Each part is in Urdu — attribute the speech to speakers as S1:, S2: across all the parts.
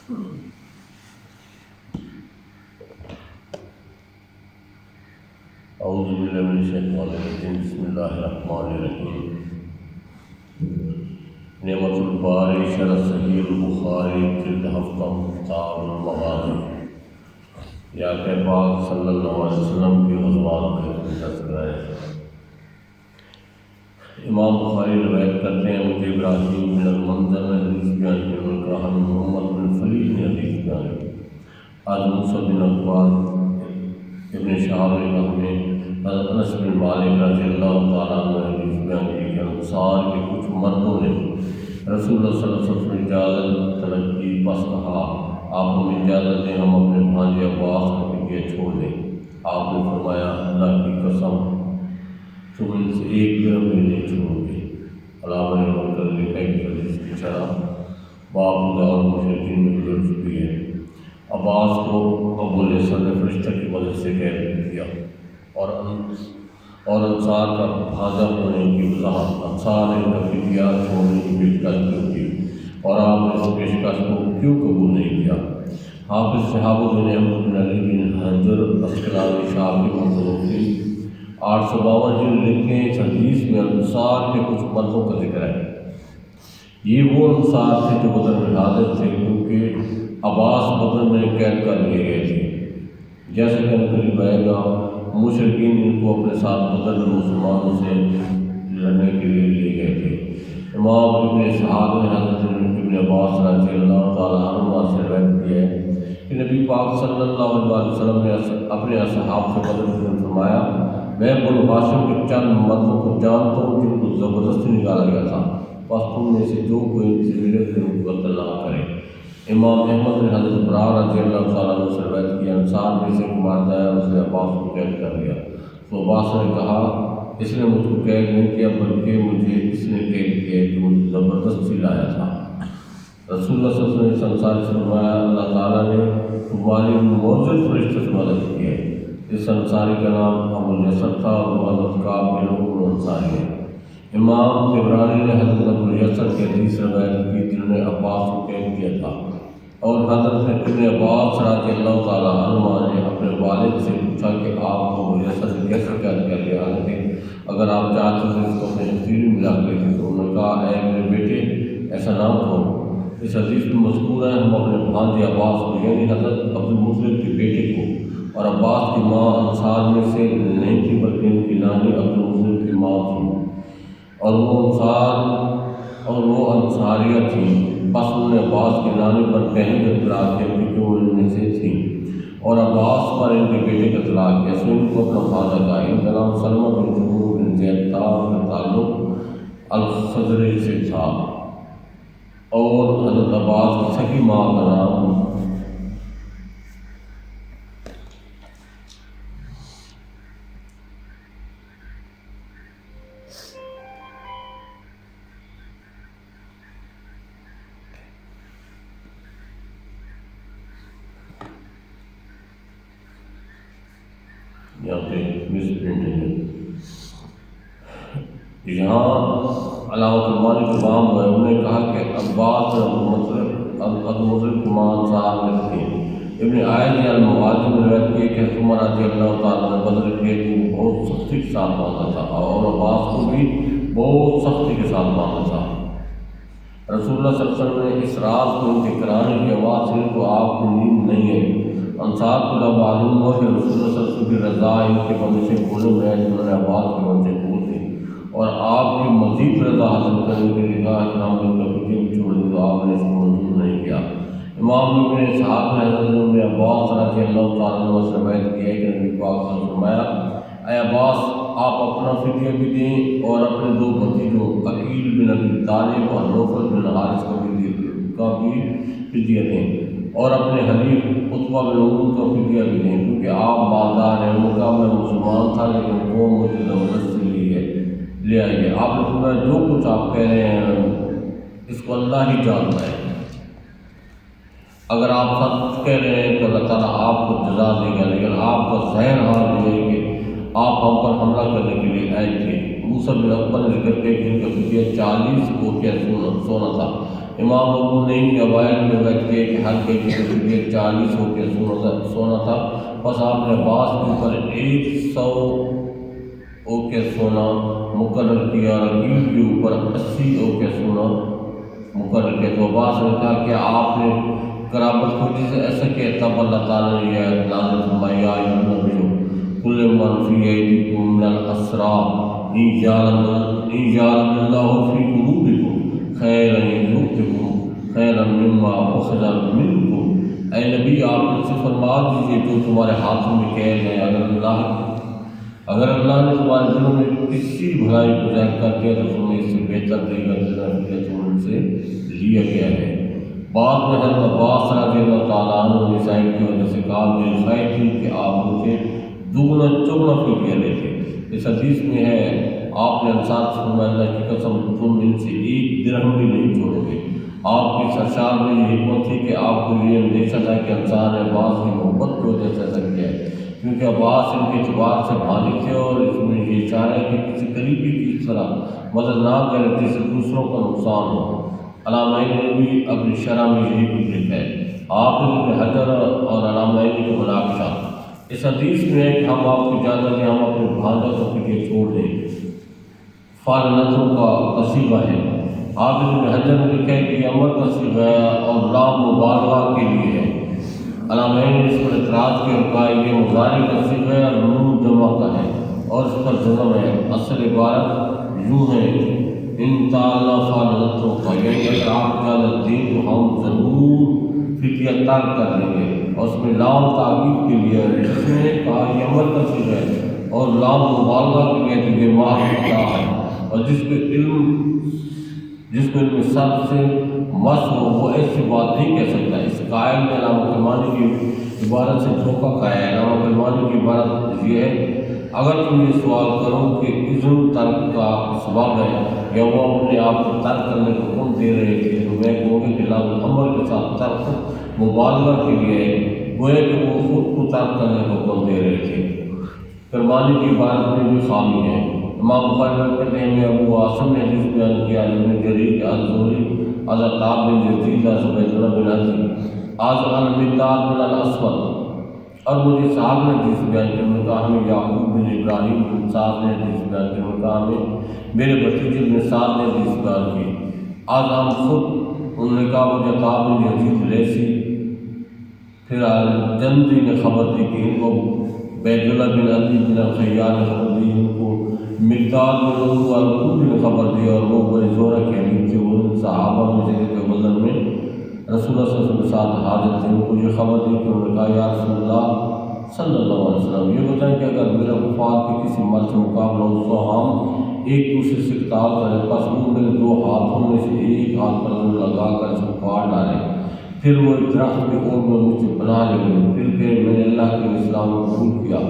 S1: اعوذ باللہ من الشیطان الرجیم بسم اللہ الرحمن الرحیم نعمت الباری شرح صحیح البخاری جلد ہفتہ کتاب المغازی یا کہ پاک صلی اللہ علیہ وسلم کی غزوات کا تذکرہ ہے۔ امام بخاری روایت کرتے ہیں مجھے ابراہیم بن المنذر نے حدیث بیان کی، انہوں نے کہا ہم محمد بن فلیح نے حدیث بیان کی، آج موسیٰ بن عقبہ ابن شہاب نے کہا ہمیں حضرت انس بن مالک رضی اللہ تعالیٰ عنہ نے حدیث بیان کی کہ انصار کے کچھ مردوں نے رسول اللہ صلی اللہ علیہ وسلم نے اجازت طلب کی، پس کہا آپ ہمیں اجازت دیں ہم اپنے بھانجے عباس کو فدیہ چھوڑ دیں۔ آپ نے فرمایا اللہ کی قسم تم ان سے ایک درہم بھی نہیں چھوڑو گے۔ علامہ نے کر لکھا ہے کہ حدیث کی شرح باب دار مشرکین میں گزر چکی ہے۔ عباس کو ابو الحسن نے فرشتہ کی مدد سے قید کیا اور انصار کا بھانجا ہونے کی وضاحت، انصار نے ان کا فدیہ چھوڑنے کی پیشکش کیوں کی اور آپ نے اس پیشکش کو کیوں قبول نہیں کیا؟ حافظ شہاب الدین احمد بن علی بن حجر اسقلانی شاہ کی مصنوعی 852 جلد لکھتے ہیں، اس حدیث میں انصار کے کچھ مردوں کا ذکر ہے۔ یہ وہ انصار تھے جو بدر میں حاضر تھے، کیونکہ عباس بدر میں قید کر لیے گئے تھے۔ جیسے کہ قریب آئے گا مشرکین ان کو اپنے ساتھ بدر میں مسلمانوں سے لڑنے کے لیے لیے گئے تھے۔ امام ابن اسحاق نے حضرت ابن عباس رضی اللہ تعالیٰ عنہ سے روایت کیا ہے کہ نبی پاک صلی اللہ علیہ وسلم نے اپنے اصحاب سے بدر میں فرمایا میں بنو ہاشم کے چند مردوں کو جانتا ہوں جن کو زبردستی نکالا گیا تھا، بس تم میں سے جو کوئی ان سے ملے پھر ان کو قتل نہ کرے۔ امام احمد نے حضرت براء رضی اللہ تعالیٰ عنہ سے روایت کیا انصار میں سے مارتا ہے اور اس نے عباس کو قید کر لیا، تو عباس نے کہا اس نے مجھ کو قید نہیں کیا بلکہ مجھے اس نے قید کیا کہ مجھے زبردستی لایا تھا۔ رسول اللہ صلی اللہ علیہ وسلم نے اس انصار سے فرمایا اللہ تعالیٰ نے تمہاری موجود فرشتے سے مدد کی ہے۔ اس انصاری کا نام ابو الیسر تھا اور وہ حضرت کعب بن عمرو انصاری ہے۔ امام طبرانی نے حضرت ابو الیسر کی حدیث روایت کی جنہوں نے عباس کو قید کیا تھا، اور حضرت ابن عباس رضی اللہ تعالیٰ عنہ نے اپنے والد سے پوچھا کہ آپ کو ابو الیسر سے کیسے قید کر لیا، حالانکہ اگر آپ چاہتے تھے اس کو اپنے حفظی میں ملا کر لیتے، تو انہوں نے کہا اے میرے بیٹے ایسا نہ ہو۔ اس حدیث میں مذکور ہے ہم اپنے بھانجے عباس کو یعنی حضرت عبد المطلب کے بیٹے کو، اور عباس کی ماں انصار میں سے نہیں تھی بلکہ ان کی نانی عبد المطلب کی ماں تھی، اور وہ انصاریہ تھیں، بس انہوں نے عباس کی نانی پر پہلے کا اطلاق کیا کیونکہ وہ ان میں سے تھیں، اور عباس پر ان کے بیٹے کا اطلاق کیا، سو ان کو اپنا بھانجا کہا۔ ان کا نام سلمہ بن جمہور بن زید تھا، ان کا تعلق الخزرج سے تھا، اور حضرت عباس کی سکی ماں کا نام یہاں پہ مس پرنٹ ہے۔ یہاں علامہ طبرانی کے امام ہوئے انہوں نے کہا کہ عباس عبدالمطلب کی ماں انصار میں تھے۔ ابن عائد نے المغازی میں روایت کی کہ حضرت عمر رضی اللہ تعالیٰ نے بدر کے دن بہت سختی کے ساتھ باندھا تھا اور عباس کو بھی بہت سختی کے ساتھ باندھا تھا۔ رسول اللہ صلی اللہ علیہ وسلم نے اس راز کو ان کے کرانے کی آواز سے تو آپ کو نیند نہیں ہے۔ انصار کو جب معلوم ہوا کہ رسول اللہ صلی اللہ علیہ وسلم کی رضا ان کے بندے سے کھولے میں ہے، جنہوں نے عباس کے بندے کھول دی اور آپ کی مزید رضا حاصل کرنے کے لیے کہا کہ ہم ان کا فدیہ بھی چھوڑ دیں، تو آپ نے اس کو منظور نہیں کیا۔ امام ابن اسحاق نے حضرت ابن عباس رضی اللہ تعالیٰ عنہ سے روایت کیا ہے کہ نبی پاک نے فرمایا اے عباس آپ اپنا فدیہ بھی دیں اور اپنے دو بھتیجوں عقیل بن ابی طالب اور نوفل بن حارث کا بھی فدیہ دیں، اور اپنے حلیف عتبہ بن عمرو کا فدیہ بھی دیں، کیونکہ آپ مالدار ہیں۔ مکہ میں مسلمان تھا لیکن قوم مجھے زبردستی لے آئیے۔ آپ نے فرمایا جو کچھ آپ کہہ رہے ہیں اس کو اللہ ہی جانتا ہے، اگر آپ سچ کہہ رہے ہیں تو اللہ تعالیٰ آپ کو جزا دے گا، لیکن آپ کا ظاہر حال یہ ہے کہ آپ ہم پر حملہ کرنے کے لیے آئے تھے۔ موسیٰ بن عقبہ نے ذکر کیا کہ ان کا فدیہ 40 اوقیہ سونا تھا۔ امام ابو نعیم نے اوائل میں روایت کیا کہ ہر بیٹے کا فدیہ 40 اوقیہ سونا تھا، بس آپ نے عباس کے اوپر 100 اوقیہ سونا مقرر کیا اور عقیل کے اوپر 80 اوقیہ سونا مقرر کیا۔ تو عباس نے کہا کہ آپ نے قرابت کو جسے ایسا کیا، تب اللہ تعالیٰ نے یہ نازل فرمائی یا ایھا النبی کل من فی ایدیکم من الاسریٰ ان جعل اللہ فی قلوبکم خیرا یؤتکم خیرا مما اخذ منکم۔ اے نبی آپ ان سے فرما دیجیے جو تمہارے ہاتھوں میں قید ہے، اگر اللہ نے تمہارے دلوں میں کسی بھلائی کو ظاہر کر دیا تو تمہیں اس سے بہتر دے گا جتنا تم ان سے لیا گیا ہے۔ بعد میں حضرت عباس رضی اللہ تعالیٰ عنہ نے ظاہر کی وجہ سے کہا میری خواہش تھی کہ آپ مجھے دگنا چگنا فدیہ لیتے۔ اس حدیث میں ہے آپ نے انصار سے فرمایا اللہ کی قسم تم ان سے 1 درہم بھی نہیں چھوڑو گے۔ آپ کی سرشار میں یہ حکمت تھی کہ آپ کو یہ اندیشہ تھا کہ انصار نے عباس کی محبت کی وجہ سے ایسا کیا ہے، کیونکہ عباس ان کے اعتبار سے بھالی تھے اور اس میں یہ اشارہ ہے کہ کسی قریبی کی اس طرح مدد نہ کرے جس سے دوسروں کا نقصان ہو۔ علامہ نے بھی اپنی شرح میں یہی کچھ لکھا ہے۔ آپ ابن حجر اور علامہ کی مناقشہ اس حدیث میں ہے کہ ہم آپ کو اجازت دیں ہم اپنے بھانجا کو فدیہ چھوڑ دیں، فارنتوں کا صیغہ ہے۔ آپ ابن حجر نے لکھا ہے کہ یہ امر کا صیغہ ہے اور لام مبالغہ کے لیے ہے۔ علامہ نے اس پر اعتراض کیا اور کہا یہ مضارع کا صیغہ ہے اور نون جمع کا ہے اور اس پر جزم ہے۔ اصل عبارت یوں ہے ان تعالیٰ فارنتوں کا، یعنی اگر آپ اجازت دیں تو ہم ضرور فدیہ ترک کر دیں گے، اور اس میں لام تاکید کے لیے ہے جس میں کہا یہ امر کا صیغہ ہے اور لام مبالغہ کے لیے تو یہ محض ادا ہے، اور جس کو علم سب سے مس ہو وہ ایسی بات نہیں کہہ سکتا۔ اس قائل نے علامہ کرمانی کی عبارت سے دھوکہ کھایا ہے۔ علامہ کرمانی کی عبارت یہ ہے اگر تم یہ سوال کرو کہ اذن ترک کا سبب ہے یا وہ اپنے آپ کو ترک کرنے کو حکم دے رہے تھے تو میں کہوں گی کہ لفظ امر کے ساتھ ترک مبالغہ کے لیے ہے، گویا کہ وہ خود کو ترک کرنے کو حکم دے رہے تھے۔ کرمانی کی عبارت میں بھی خامی ہے۔ امام بخاری کہتے ہیں میں ابو عاصم نے حدیث بیان کیا ابن جریر الزہری از عطاء بن یزید از عبید اللہ بن عزی از المقداد بن الاسود، اور مجھے صاحب نے حدیث بیان کی، انہوں نے کہا ہمیں یعقوب بن ابراہیم بن سعد نے حدیث بیان کی، انہوں نے کہا ہمیں میرے بھتیجے بن سعد نے حدیث بیان کی، آج ہم خود، انہوں نے کہا مجھے عطاء بن یزید لیسی، پھر الجندی نے خبر دی کہ ان کو عبید اللہ بن علی بن الخیار نے خبر دی، ان کو مقداد بن عمرو الکوفی نے خبر دی، اور وہ بڑے زورہ کے حدیث تھے، وہ صحابہ میں سے کہ بدر میں رسول اللہ صلی اللہ علیہ وسلم کے ساتھ حاضر تھے، ان کو یہ خبر دی کہ انہوں نے کہا یا رسول اللہ صلی اللہ علیہ وسلم یہ بتائیں کہ اگر میرا کفار کے کسی مرد سے مقابلہ ہو تو ہم ایک دوسرے سے قتال کریں، پس وہ میرے 2 ہاتھوں میں سے ایک ہاتھ پر لگا کر اس کو کاٹ ڈالیں، پھر وہ ایک درخت کے اوٹ میں مجھ سے پناہ لے گئے، پھر کہ میں نے اللہ کے اسلام کو قبول کیا،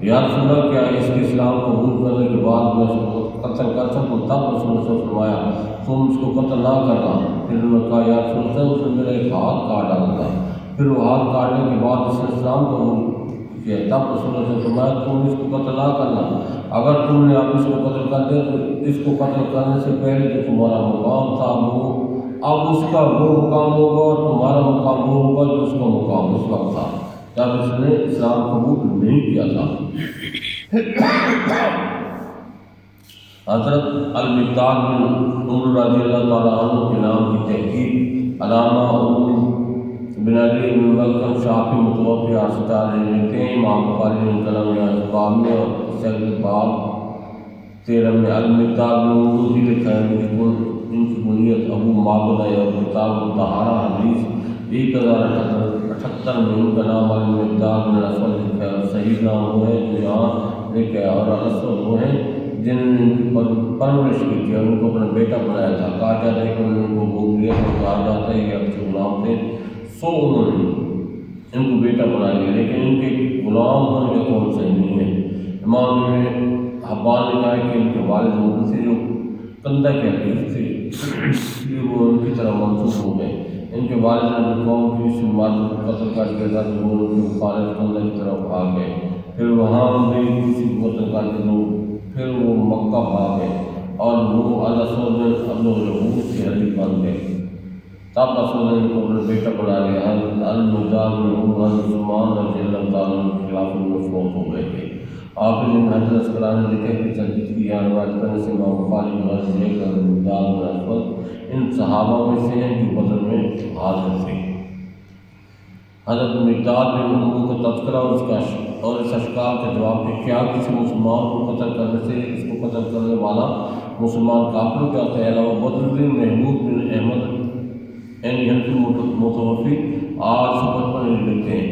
S1: یا رسول اللہ کیا اس کے اسلام کو قبول کرنے کے بعد میں اس کو قتل کر سکوں؟ تب رسول اللہ نے فرمایا تم اس کو قتل نہ کرنا۔ پھر انہوں نے کہا یا رسول اللہ اس نے میرا ایک ہاتھ کاٹ ڈالا تھا، پھر وہ ہاتھ کاٹنے کے بعد اس نے اسلام کو قبول کیا، تب رسول اللہ نے فرمایا تم اس کو قتل نہ کرنا، اگر تم نے اب اس کو قتل کر دیا تو اس کو قتل کرنے سے پہلے جو تمہارا مقام تھا وہ اب اس کا وہ مقام ہوگا اور تمہارا مقام وہ ہوگا جو اس کا مقام اس وقت تھا جب اس نے اسلام قبول نہیں کیا تھا۔ حضرت المقداد بن عمرو رضی اللہ تعالیٰ عنہ کے نام کی تحقیق علامہ بن علی بن ملکم شافی متوفی 804 لکھتے ہیں، امام بخاری نے کلام باب میں اور سیل باب 13 میں المقداد بن عمرو ہی لکھا ہے، ان کی بنیت ابو معبد ہے اور کتاب الطہارہ حدیث 1078 میں ان کا نام المقداد بن الاسود لکھا ہے، اور صحیح نام وہ ہے جو یہاں لکھا ہے، اور الاسود وہ ہیں جن کی پرورش کی تھی اور ان کو اپنا بیٹا بنایا تھا۔ کہا جاتا ہے کہ انہوں نے کو بھوگ لیا تو کہا جاتا ہے کہ اچھے غلام تھے سو انہوں نے ان کو بیٹا بنا لیا، لیکن ان کے غلام ہونے کا قول صحیح نہیں ہے۔ امام حبان نے کہا کہ ان کے والد ان سے جو کندہ کے حدیث تھے وہ ان کی طرح منسوخ ہو گئے، ان کے والد نے قوم کی اس مرد کو قتل کر کے وہ ان کی مخالف کندہ کی طرف آ گئے، پھر وہاں بھی کسی کو قتل کر دو، پھر وہ مکہ بھاگ گئے اور وہ الاسود ابن یعقوب کے حلیف بن گئے۔ تب اسود نے کو اپنا بیٹا بنا لیا۔ المقداد بن عمر عثمان رضی اللہ تعالیٰ عنہ کے خلاف فوت ہو گئے تھے۔ آخر میں حضرت اسقلانی نے لکھا کہ تجدید کی یہ روایت کرنے سے امام بخاری غرض یہ کہ المقداد بن اسود ان صحابہ میں سے ہیں جو بدر میں حاضر تھے۔ حضرت مقداد بن عمر کو تذکرہ اور اس اشکال کے جواب میں کیا کسی مسلمان کو قتل کرنے سے اس کو قتل کرنے والا مسلمان کافر کیا تھا؟ علاوہ بدر محمود بن احمد متوفی 855 لکھتے ہیں۔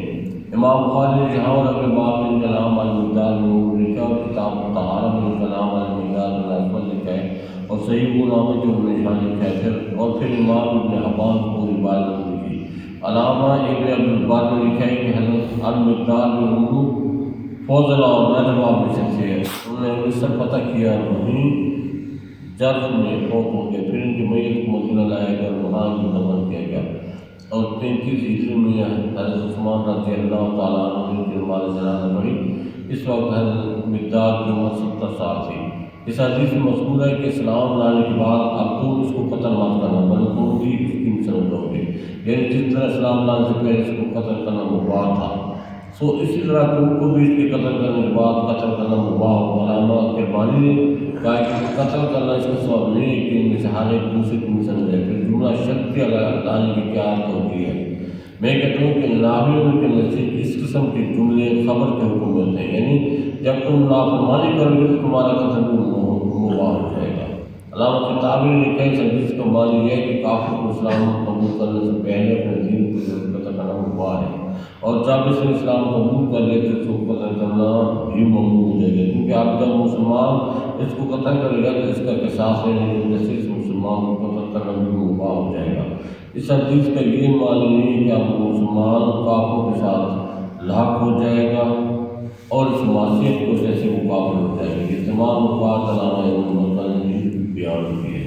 S1: امام بخاری نے جہاں اور اپنے باب میں کلام المقداد بن عمر لکھا اور کتاب الطہارہ میں کلام المقداد بن اسود لکھا ہے اور صحیح وہ نام جو انہوں نے یہاں لکھا ہے اور پھر امام ابن حبان کو روایت لکھی۔ علامہ ابن عبد البر نے لکھا ہے کہ حضرت المقداد بن عمر فوزلا اور نجواب میں سے ہے، انہوں نے مصر فتح کیا اور وہیں جرف میں فوت ہو گئے۔ پھر ان کی میت کو مدینہ لایا گیا اور وہاں ان کو دفن کیا گیا اور 33 ہجری میں حضرت عثمان رضی اللہ تعالیٰ عنہ کی نماز جنازہ پڑھی۔ اس وقت حضرت مقداد کی عمر 70 سال تھی۔ اس حدیث میں مذکور ہے کہ اسلام لانے کے بعد اب تم اس کو قتل مت کرنا بلکہ تم بھی اس کی مسلط ہوگے، یعنی جس طرح اسلام لانے سے پہلے اس کو قتل کرنا مباح تھا اسی طرح تم کو بھی اس کے قتل کرنے کے بعد قتل کرنا مباح ہو۔ علامہ کربانی نے کہا کہ قتل کرنا اس کا سبب نہیں ہے کہ ان میں سے ہر ایک دوسرے کی مسلط ہے۔ پھر جملہ شرطی لانے کی کیا عادت ہوتی ہے؟ میں کہتا ہوں کہ ناحیوں کے نزدیک اس قسم کے جملے خبر کے حکم ہوتے ہیں، یعنی جب تم نافرمانی کرو گے تو تمہارا قتل بھی مباح ہو جائے گا۔ علامہ خطابی نے لکھا ہے اس حدیث کا معنی یہ ہے کہ کافر کو اسلام قبول کرنے سے پہلے اپنے دین کو قتل کرنا مباح ہے اور جب اس نے اسلام قبول کر لیا تو اس کو قتل کرنا بھی ممنوع ہو جائے گا، کیونکہ اب جب مسلمان اس کو قتل کرے گا تو اس کا قصاص ہے، جیسے اس مسلمان کو قتل کرنا بھی مباح ہو جائے گا۔ اس حدیث کا یہ معنی نہیں ہے کہ اب مسلمان کافروں کے ساتھ لاحق ہو جائے گا اور اس معصیت کو جیسے وہ کافر ہو جائے گا۔ یہ تمام مفاد علامہ ابن نے بیان کیے ہیں۔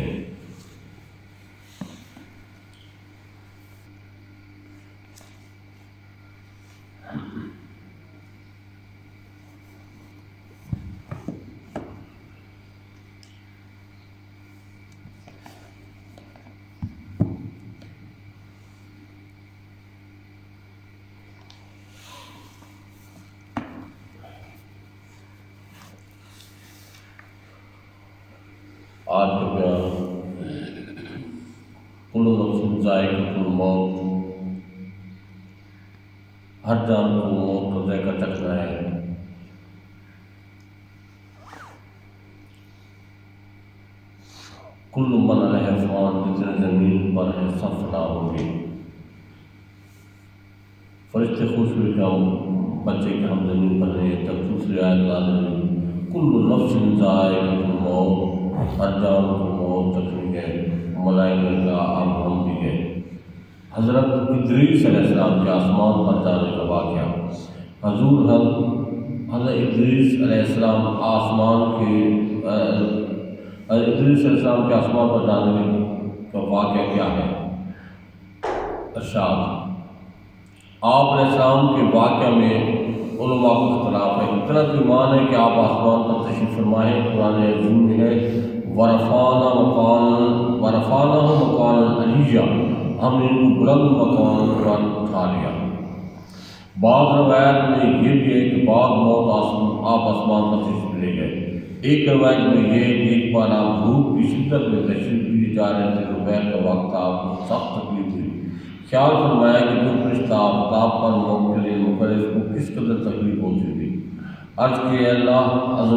S1: آج کا بیان کل نفس ذائقۃ الموت، ہر جان کو موت کا ذائقہ چکھنا ہے۔ کل من علیہ فان، جتنے زمین پر ہیں سب فنا ہوں گے۔ فرشتے خوش ہوئے کہ ہم بچے کہ ہم زمین پر ہیں، تب دوسری آیت نازل ہوئی کل نفس ذائقۃ الموت، ہر جان کو موت چکھنی ہے۔ ملائکہ نے کہا اب ہم بھی گئے۔ حضرت ادریس علیہ السلام کے آسمان پر جانے کا واقعہ۔ حضرت ادریس علیہ السلام کے آسمان پر جانے کا واقعہ کیا ہے؟ ارشاد، آپ علیہ السلام کے واقعہ میں علماء کو اختلاف ہے۔ اتنا تو ایمان ہے کہ آپ آسمان پر تشریف فرما ہے۔ قرآن عظیم میں ہے ورفعنا مکانا علیہ، ہم نے ان کو بلند مکان پر اٹھا لیا۔ بعض روایت میں یہ بھی ہے کہ بعد موت آپ آسمان پر تشریف لے گئے۔ ایک روایت میں یہ ہے کہ ایک بار آپ دھوپ کی شدت میں تشریف لیے جا رہے تھے، دوپہر کا وقت آپ کو سخت تکلیف ہوئی۔ خیال فرمایا کہ جو فرشتہ آفتاب پر مقرر اس کو کس قدر تکلیف پہنچی ہوئی۔ عرض کہ اللہ عز و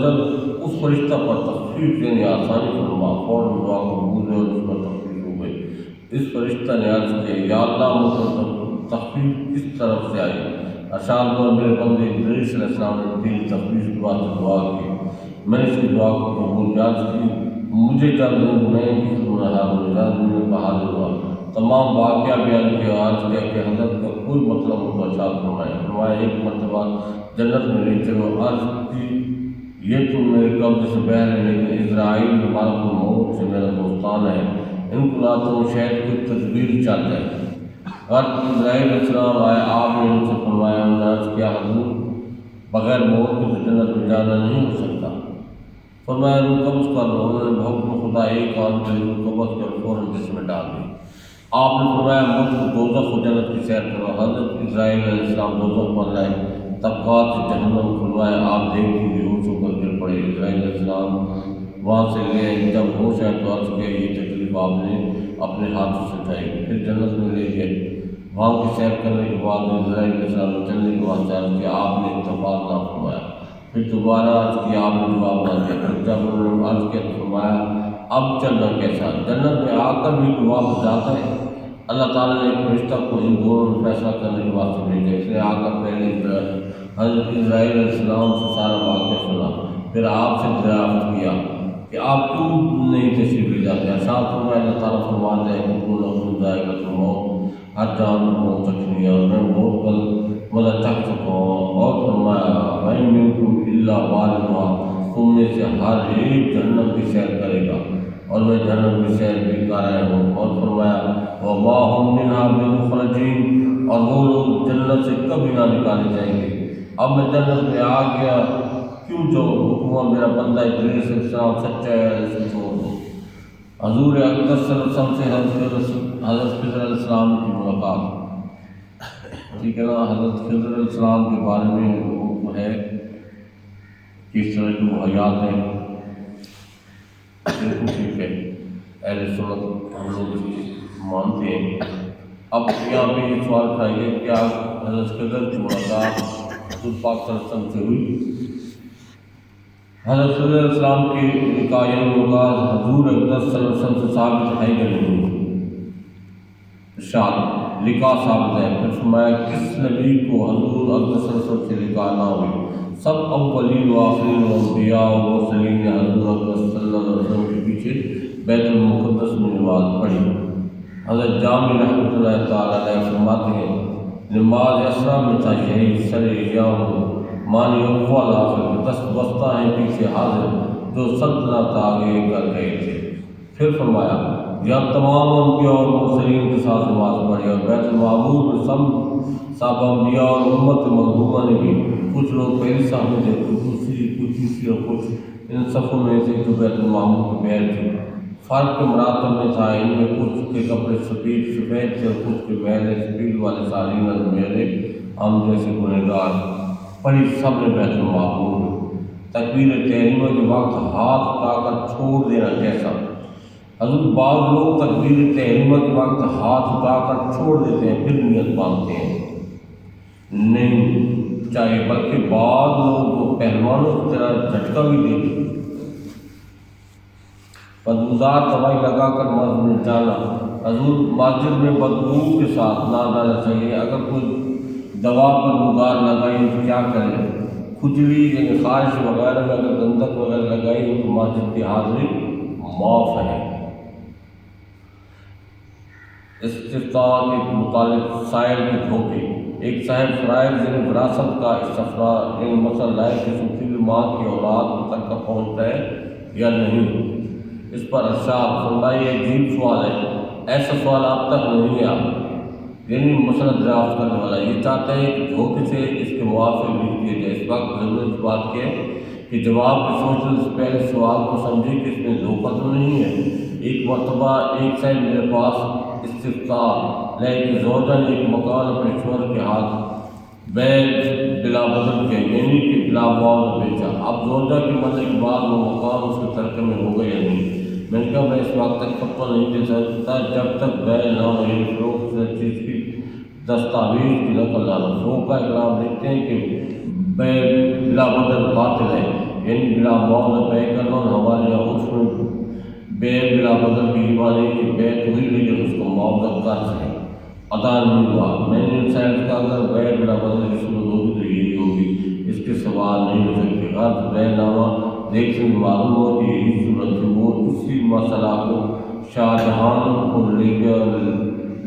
S1: جل اس فرشتہ پر تخفیف یعنی آسانی فرما، فوراً دعا قبول ہے اور اس پر تخفیف ہو گئی۔ اس فرشتہ نے عرض کیا یا اللہ مجھ تخفیف کس طرف سے آئی؟ ارشاد ہوا میرے بندے ادریس علیہ السلام نے تیری تخفیف کے بعد دعا کی، میں نے اس کی دعا کو قبول عرض کی مجھے جب میں حاضر ہوا، تمام واقعہ بیان کیا، عرض کیا کہ حضرت کا کوئی مطلب ہو تو ارشاد فرمایا ایک مرتبہ جنت میں لے چلو۔ عرض کی یہ تم میرے قبضے سے باہر ہے، لیکن اسرائیل ملک الموت سے میرا دوستان ہے، ان کو لاتا ہوں شاید کوئی تدبیر چل جائے۔ عرض اسرائیل علیہ السلام آئے، آپ نے ان سے فرمایا، انہوں نے عرض کیا حضور بغیر موت کے تو جنت میں جانا نہیں ہو سکتا۔ فرمایا روح قبض کر لو، انہوں نے بحکم خدا ایک کام کے روح قبض کر فوراً جسم میں ڈال دی۔ آپ نے فرمایا مجھ کو دوزخ و جنت کی سیر کرو۔ حضرت اسرائیل علیہ السلام دوزخ پر لائے، طبقات سے جہنم کھلوائے، آپ دیکھتے بے ہوش ہو کر گر پڑے۔ اسرائیل علیہ السلام وہاں سے گئے، جب ہوش آئے تو عرض کیا یہ تکلیف آپ نے اپنے ہاتھوں سے اٹھائی، پھر جنت میں لے گئے۔ وہاں کی سیر کرنے کے بعد اسرائیل علیہ السلام نے چلنے کے بعد عرض کیا، آپ نے اتفاق نہ فرمایا، پھر دوبارہ عرض کیا، آپ نے جواب نہ دیا، پھر جب انہوں نے عرض کیا تو فرمایا اب چلنا کیسا؟ جنت میں آ کر بھی کوئی واپس جاتا ہے؟ اللہ تعالیٰ نے ایک فرشتہ کو ان دونوں میں فیصلہ کرنے کے واسطے بھیجا۔ اس نے آ کر پہلے حضرت اسرائیل علیہ السلام سے سارا واقعہ سنا، پھر آپ سے دریافت کیا کہ آپ کیوں نہیں تشریف لے جاتے؟ ارشاد فرمایا، اللہ تعالیٰ فرماتا ہے کہ کل نفس ذائقۃ الموت، ہر جان کو موت چکھنی ہے اور میں موت کا مزہ چکھ چکا ہوں۔ اور فرمایا وَإِن مِّنكُمْ إِلَّا وَارِدُهَا، تم میں سے ہر ایک جہنم کی سیر کرے گا اور میں جہنم کی سیر بھی کر رہا ہوں۔ اور فرمایا وَمَا هُم مِّنْهَا بِمُخْرَجِينَ، اور وہ لوگ جنت سے کبھی نہ نکالے جائیں گے۔ اب میں جنت میں آ گیا، کیوں جو حکم میرا بندہ ادریس علیہ السلام سچا ہے اسے چھوڑ دو۔ حضور اقدس صلی اللہ علیہ وسلم سے حضرت خضر علیہ السلام کی ملاقات، ٹھیک ہے نا۔ حضرت خضر علیہ السلام کے بارے میں وہ ہے کس طرح کی وہ حیات ہے، بالکل ٹھیک ہے، اہل سنت ہم لوگ مانتے ہیں۔ اب یہاں پہ یہ سوال اٹھائیں گے کیا حضرت خضر کی ملاقات حضور پاک صلی اللہ علیہ وسلم سے ہوئی؟ حضرت خضر علیہ السلام کی لقاء یعنی ملاقات حضور اقدس صلی اللہ علیہ وسلم سے ثابت ہے یا نہیں؟ ارشاد لقاء ثابت ہے۔ پھر فرمایا کس نبی کو حضور اقدس صلی اللہ علیہ وسلم سے لقاء نہ ہوئی؟ سب اولین و آخرین و انبیاء و مرسلین نے حضور اقدس صلی اللہ علیہ وسلم کے پیچھے بیت المقدس میں نماز پڑھی۔ حضرت جامی رحمۃ اللہ تعالیٰ علیہ فرماتے ہیں نماز اسرا میں تھا یہی سر یوم مانی اول آخر دست بستہ ہیں پیچھے حاضر جو سلطنت آگے کر گئے تھے۔ پھر فرمایا جب تمام انبیاء اور مرسلین کے ساتھ نماز پڑھی اور بیت المعمور میں سب انبیاء اور امت مظلومہ نے بھی، کچھ لوگ پہلی صف میں تھے، کچھ دوسری، کچھ تیسری اور کچھ ان صفوں میں سے جو بیت المعمور کے پیر تھے۔ فرق کے مراتب میں تھا، ان میں کچھ کے کپڑے سفید تھے اور کچھ کے میلے سفید والے سالین اور میلے ہم جیسے گنہگار۔ پڑھی سب نے بیت المعمور میں۔ تکبیر تحریمہ کے وقت ہاتھ اٹھا کر چھوڑ دینا کیسا؟ حضرت بعض لوگ تکبیر تحریمہ کے وقت ہاتھ اٹھا کر چھوڑ دیتے ہیں پھر نیت باندھتے ہیں، نہیں چاہیے، بلکہ بعض لوگ پہلوانوں کی طرح جھٹکا بھی دیتے ہیں۔ بدبودار دوائی لگا کر مسجد میں جانا، حضور مسجد میں بدبو کے ساتھ نہ جانا چاہیے۔ اگر کوئی دوا بدبودار لگائی تو کیا کرے؟ کھجلی یعنی خارش وغیرہ میں اگر گندک وغیرہ لگائی ہو تو مسجد کی حاضری معاف ہے۔ استفتاء کے متعلق سائل کے دھوکے، ایک صاحب فرائض یعنی وراثت کا استفراء یعنی مسئلہ لائے کہ سلسلے ماں کی اولاد تک کا پہنچتا ہے یا نہیں، اس پر ارشاد فرمایا یہ عجیب سوال ہے، ایسا سوال آپ تک نہیں آیا، یعنی مسئلہ دریافت کرنے والا یہ چاہتا ہے کہ دھوکے سے اس کے موافق لکھ دیا جائے۔ اس وقت ضرورت اس بات کے کہ جواب کے سوچنے سے پہلے سوال کو سمجھے کہ اس میں دھوکہ تو نہیں ہے۔ ایک مرتبہ ایک صاحب میرے پاس استفتاء لے کہ زوجہ نے ایک مکان اپنے شوہر کے ہاتھ بلا بدل کے یعنی کہ بلا معاوضہ بیچا۔ اب زوجہ کے مرنے کے بعد وہ مکان اس کے ترکے میں ہو گیا یا نہیں؟ میں نے کہا میں اس وقت تک فتویٰ نہیں دے سکتا جب تک بیع نہ ہو، یعنی فروخت سے چیز کی دستاویز کی نقل نہ ہو۔ فروغ کا اقرار دیکھتے ہیں کہ بیع بلا بدل باطل ہے، یعنی بلا معاوضہ بیع کرنا، اور ہمارے یہاں اس میں بیع بلا بدل کی معنی کہ بیع تو ہوئی لیکن اس کو معاوضہ قرض ہے، ادا نہیں ہوا۔ میں نے ان سائنس کا اگر بیع بلا بدل کی صورت ہوگی تو یہی ہوگی، اس کے سوال نہیں ہو سکتے۔ قرض بیع نامہ دیکھنے میں معلوم ہو کہ یہی صورت ہے۔ وہ اسی مسئلہ کو شاہ جہان کو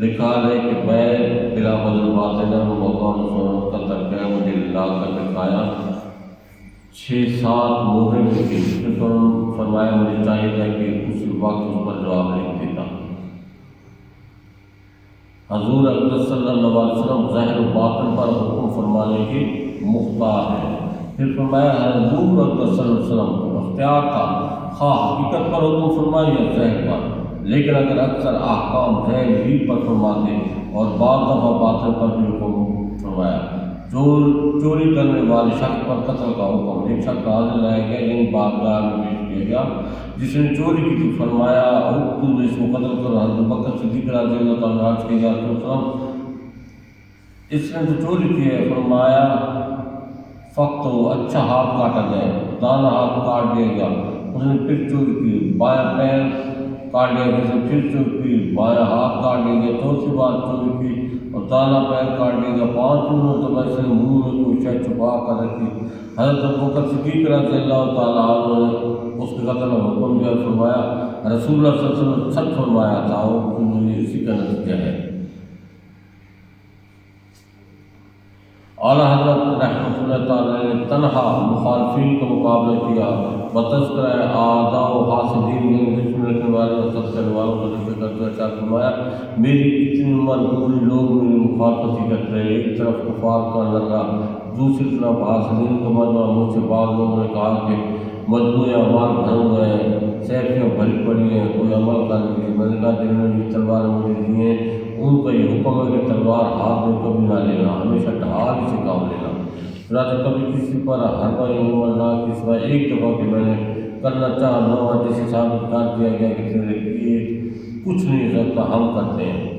S1: لکھا ہے کہ بیع بلا بدل باطل ہے، مکان صورت کا ترکہ ہے، مجھے لا کر دکھایا 6-7 مہریں بھی تھی۔ پھر فرمایا مجھے چاہیے تھا کہ اسی وقت اس پر جواب لکھ دیتا۔ حضور اقدس صلی اللہ علیہ وسلم ظاہر و باطن پر حکم فرمانے کی مختار ہے۔ پھر فرمایا حضور اکبر صلی اللہ علیہ وسلم کو اختیار تھا خواہ حقیقت پر حکم فرمائے یا ظاہر پر، لیکن اگر اکثر احکام ظاہر ہی پر فرماتے اور بعض دفعہ باطن پر بھی حکم فرمایا۔ چوری کرنے والے شخص پر قتل کا حکم، ایک شخص حاضر لایا گیا یعنی بارگاہ میں پیش کیا گیا جس نے چوری کی تھی، فرمایا اقتلوا اس کو قتل کر۔ حضرت بکر صدیق رضی اللہ تعالیٰ عنہ کے یا رسول اللہ اس نے تو چوری کی ہے، فرمایا فقط اچھا ہاتھ کاٹا جائے، دانا ہاتھ کاٹ دیا گیا۔ اس نے پھر چوری کی، بایاں پیر کاٹ دیا گیا، اس نے پھر چوری کی، بایاں ہاتھ کاٹ دیا گیا، چوتھی بار چوری کی اور دانا پیر کاٹ دیا گیا، پانچویں مرتبہ اس نے منہ میں کوئی شے چھپا کر رکھی۔ حضرت ابوبکر صدیق رضی اللہ تعالیٰ عنہ نے اس کے قتل کا حکم دیا، فرمایا رسول اللہ صلی اللہ علیہ وسلم سچ فرمایا تھا، وہ اسی کا نتیجہ ہے۔ اعلیٰ حضرت رحمۃ اللہ تعالیٰ نے تنہا مخالفین کا مقابلہ کیا، بتذکرہ اعداء و حاسدین میں دشمن رکھنے والے اور سب کرنے والوں کا ذکر کرتے ہوئے ارشاد فرمایا میری اتنی عمر پوری لوگ میری مخالفت ہی کرتے رہے، ایک طرف کفار کا لڑا، دوسری طرف حاسدین کا مجمع۔ مجھ سے بعض لوگوں نے کہا کہ مجموعے اعمال بھر ہوئے ہیں، سیفیاں بھری پڑی ہیں، کوئی عمل کر لیجیے۔ میں نے کہا جنہوں نے یہ تلواریں مجھے دی ہیں ان کا یہ حکم ہے کہ تلوار ہاتھ میں کبھی نہ لینا، ہمیشہ ڈھال سے کام لینا۔ چنانچہ کبھی کسی پر حربہ عمل نہ کی سوائے ایک دفعہ کہ میں نے کرنا چاہا نہ جسے ثابت کر دیا گیا کہ تیرے لیے کچھ نہیں سکتا، ہم کرتے ہیں۔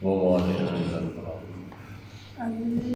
S1: وہ